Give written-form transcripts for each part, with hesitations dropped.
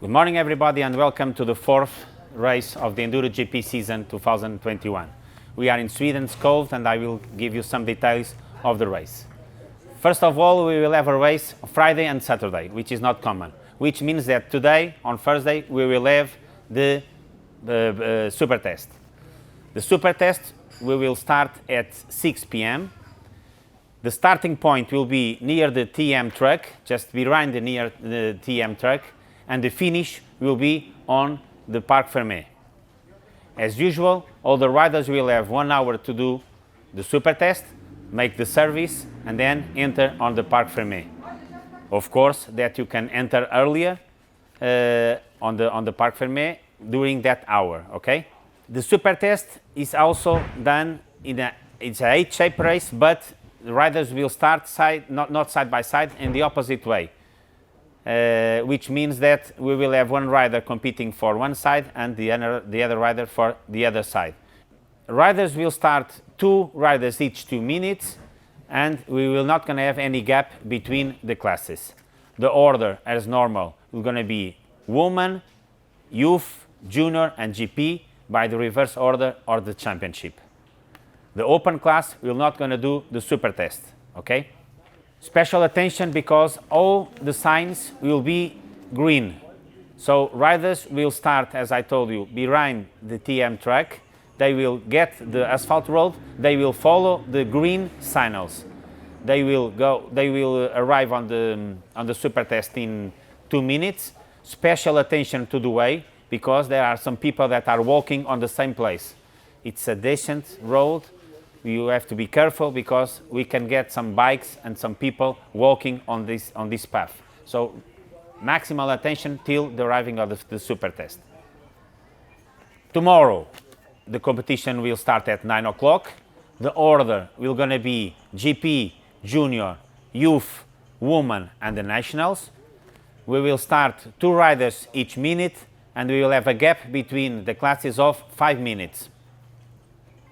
Good morning everybody and welcome to the fourth race of the EnduroGP season 2021. We are in Sweden's Cove and I will give you some details of the race. First of all, we will have a race Friday and Saturday, which is not common, which means that today, on Thursday, we will have the super test. The super test we will start at 6 p.m. The starting point will be near the TM truck, just behind the TM truck, and the finish will be on the Parc Fermé. As usual, all the riders will have 1 hour to do the super test, make the service, and then enter on the Parc Fermé. Of course, that you can enter earlier on the Parc Fermé during that hour, okay? The super test is also done it's a H-shape race, but the riders will start not side by side, in the opposite way. Which means that we will have one rider competing for one side and the other rider for the other side. Riders will start 2 riders each 2 minutes, and we will not going to have any gap between the classes. The order, as normal, is going to be woman, youth, junior and GP by the reverse order or the championship. The open class will not going to do the super test, okay? Special attention because all the signs will be green. So riders will start, as I told you, behind the TM track. They will get the asphalt road. They will follow the green signals. They will arrive on the super test in 2 minutes. Special attention to the way because there are some people that are walking on the same place. It's a decent road. You have to be careful because we can get some bikes and some people walking on this path. So maximal attention till the arriving of the super test. Tomorrow the competition will start at 9 o'clock. The order will going to be GP, Junior, Youth, Woman and the Nationals. We will start 2 riders each minute and we will have a gap between the classes of 5 minutes.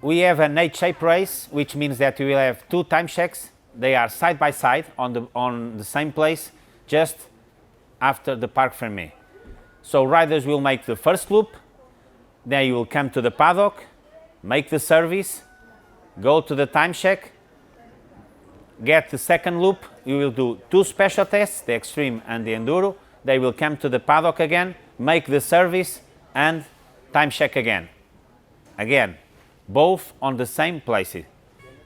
We have an H-shape race, which means that we will have 2 time checks. They are side by side on the same place, just after the Parc Fermé. So riders will make the first loop, then you will come to the paddock, make the service, go to the time check, get the second loop. You will do 2 special tests, the Extreme and the Enduro. They will come to the paddock again, make the service and time check again. Both on the same places.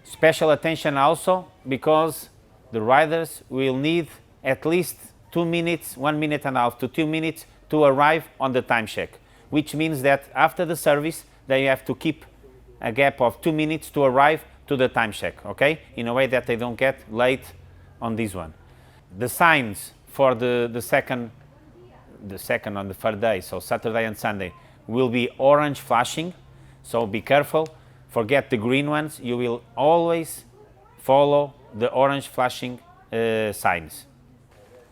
Special attention also because the riders will need at least 2 minutes, 1 minute and a half to 2 minutes to arrive on the time check, which means that after the service they have to keep a gap of 2 minutes to arrive to the time check, okay? In a way that they don't get late on this one. The signs for the second on the third day, so Saturday and Sunday, will be orange flashing. So be careful, forget the green ones, you will always follow the orange flashing signs.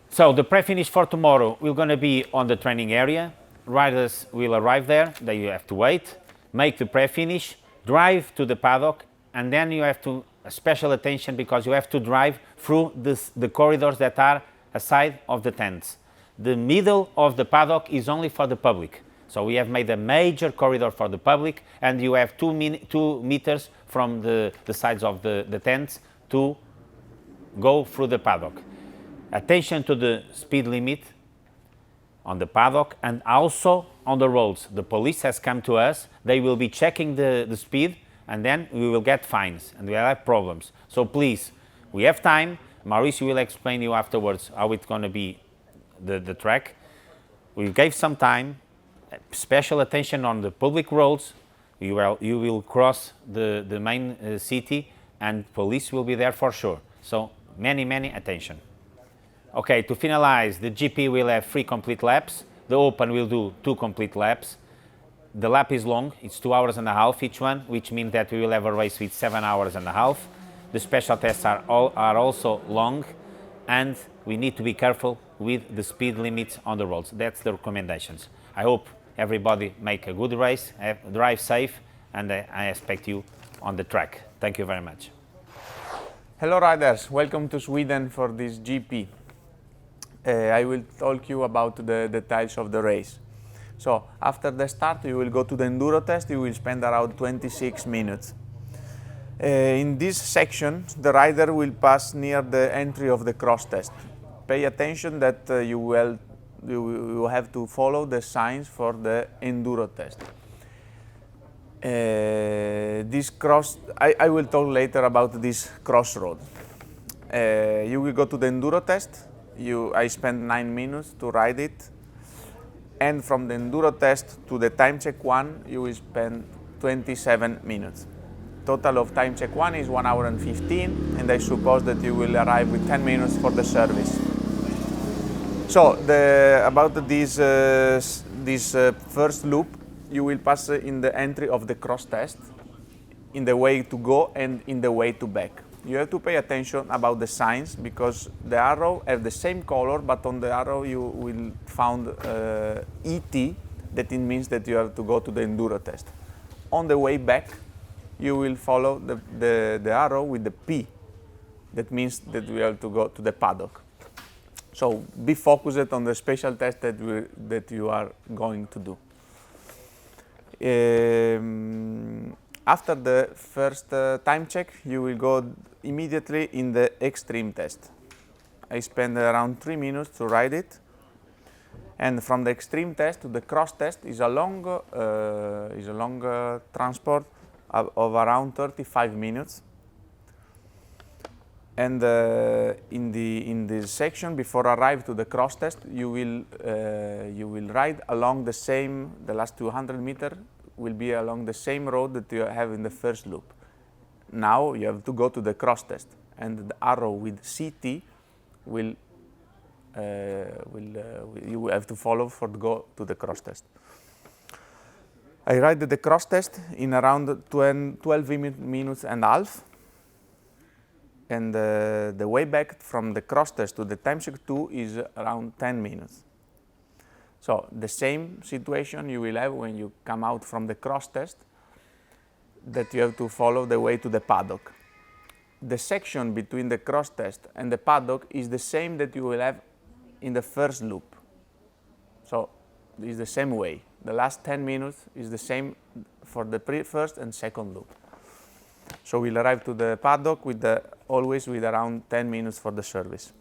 So the pre-finish for tomorrow will going to be on the training area. Riders will arrive there, they have to wait, make the pre-finish, drive to the paddock, and then you have to special attention because you have to drive through the corridors that are aside of the tents. The middle of the paddock is only for the public. So we have made a major corridor for the public and you have 2 meters from the sides of the tents to go through the paddock. Attention to the speed limit on the paddock and also on the roads. The police has come to us, they will be checking the speed and then we will get fines and we will have problems. So please, we have time. Mauricio will explain you afterwards how it's going to be the track. We gave some time. Special attention on the public roads. You will cross the main city and police will be there for sure. So many attention. Okay, to finalize, the GP will have 3 complete laps. The Open will do 2 complete laps. The lap is long, it's 2 hours and a half each one, which means that we will have a race with 7 hours and a half. The special tests are also long and we need to be careful with the speed limits on the roads. That's the recommendations. I hope everybody make a good race, drive safe, and I expect you on the track. Thank you very much. Hello riders, welcome to Sweden for this GP. I will talk you about the details of the race. So after the start, you will go to the enduro test. You will spend around 26 minutes. In this section, the rider will pass near the entry of the cross test. Pay attention that you have to follow the signs for the enduro test. I will talk later about this crossroad. You will go to the enduro test. I spent 9 minutes to ride it. And from the enduro test to the time check 1, you will spend 27 minutes. Total of time check 1 is 1 hour and 15, and I suppose that you will arrive with 10 minutes for the service. So about this first loop, you will pass in the entry of the cross test, in the way to go and in the way to back. You have to pay attention about the signs, because the arrow have the same color, but on the arrow you will find ET, that it means that you have to go to the enduro test. On the way back, you will follow the arrow with the P. That means that we have to go to the paddock. So be focused on the special test that you are going to do. After the first time check, you will go immediately in the extreme test. I spent around 3 minutes to ride it. And from the extreme test to the cross test is a long transport of around 35 minutes. And in this section, before arrive to the cross test, you will ride along the last 200 meters will be along the same road that you have in the first loop. Now you have to go to the cross test, and the arrow with CT you have to follow to go to the cross test. I ride the cross test in around 12 minutes and a half, and the way back from the cross test to the time check 2 is around 10 minutes. So the same situation you will have when you come out from the cross test, that you have to follow the way to the paddock. The section between the cross test and the paddock is the same that you will have in the first loop. So it's the same way. The last 10 minutes is the same for the first and second loop. So we'll arrive to the paddock always with around 10 minutes for the service.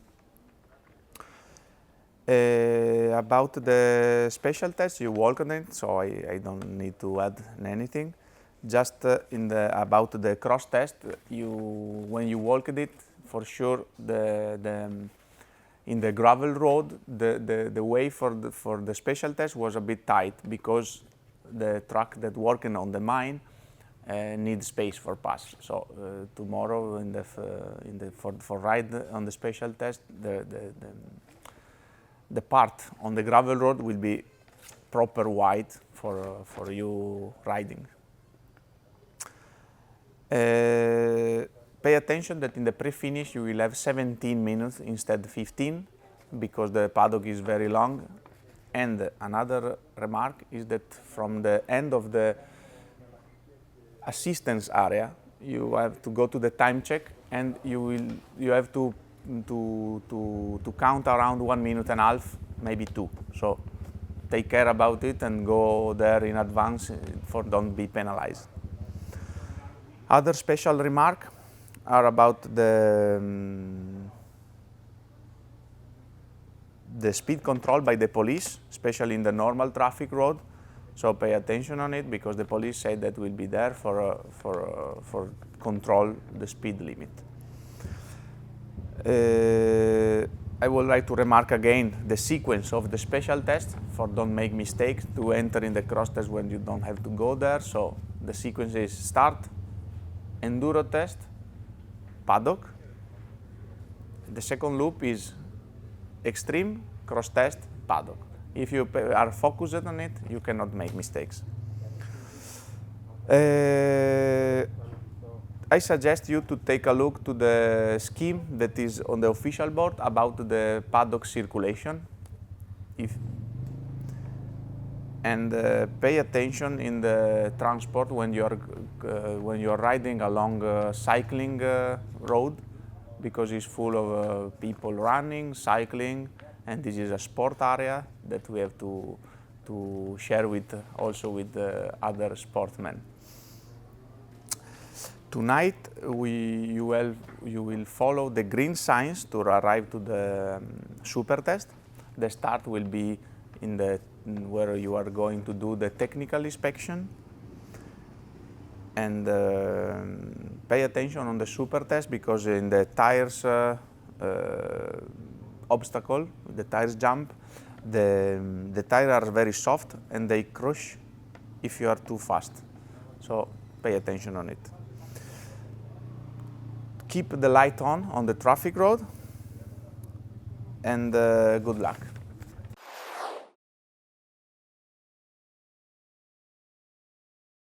About the special test, you walk on it, so I don't need to add anything. Just about the cross test, when you walked it, for sure in the gravel road, the way for the special test was a bit tight, because the truck that working on the mine needs space for pass. So tomorrow for ride on the special test, the part on the gravel road will be proper wide for you riding. Pay attention that in the pre-finish you will have 17 minutes instead of 15, because the paddock is very long. And another remark is that from the end of the assistance area, you have to go to the time check, and you have to count around 1 minute and a half, maybe 2. So take care about it and go there in advance for don't be penalized. Other special remark are about the speed control by the police, especially in the normal traffic road. So pay attention on it, because the police said that will be there for control the speed limit. I would like to remark again the sequence of the special test, for don't make mistakes to enter in the cross test when you don't have to go there. So the sequence is start, enduro test, paddock. The second loop is extreme, cross test, paddock. If you are focused on it, you cannot make mistakes. I suggest you to take a look to the scheme that is on the official board about the paddock circulation. Pay attention in the transport when you are riding along a cycling road, because it's full of people running, cycling, and this is a sport area that we have to share with also with other sportsmen. Tonight you will follow the green signs to arrive to the super test. The start will be in where you are going to do the technical inspection, and pay attention on the super test, because in the tires obstacle, the tires jump, the tires are very soft and they crush if you are too fast. So pay attention on it. Keep the light on the traffic road, and good luck.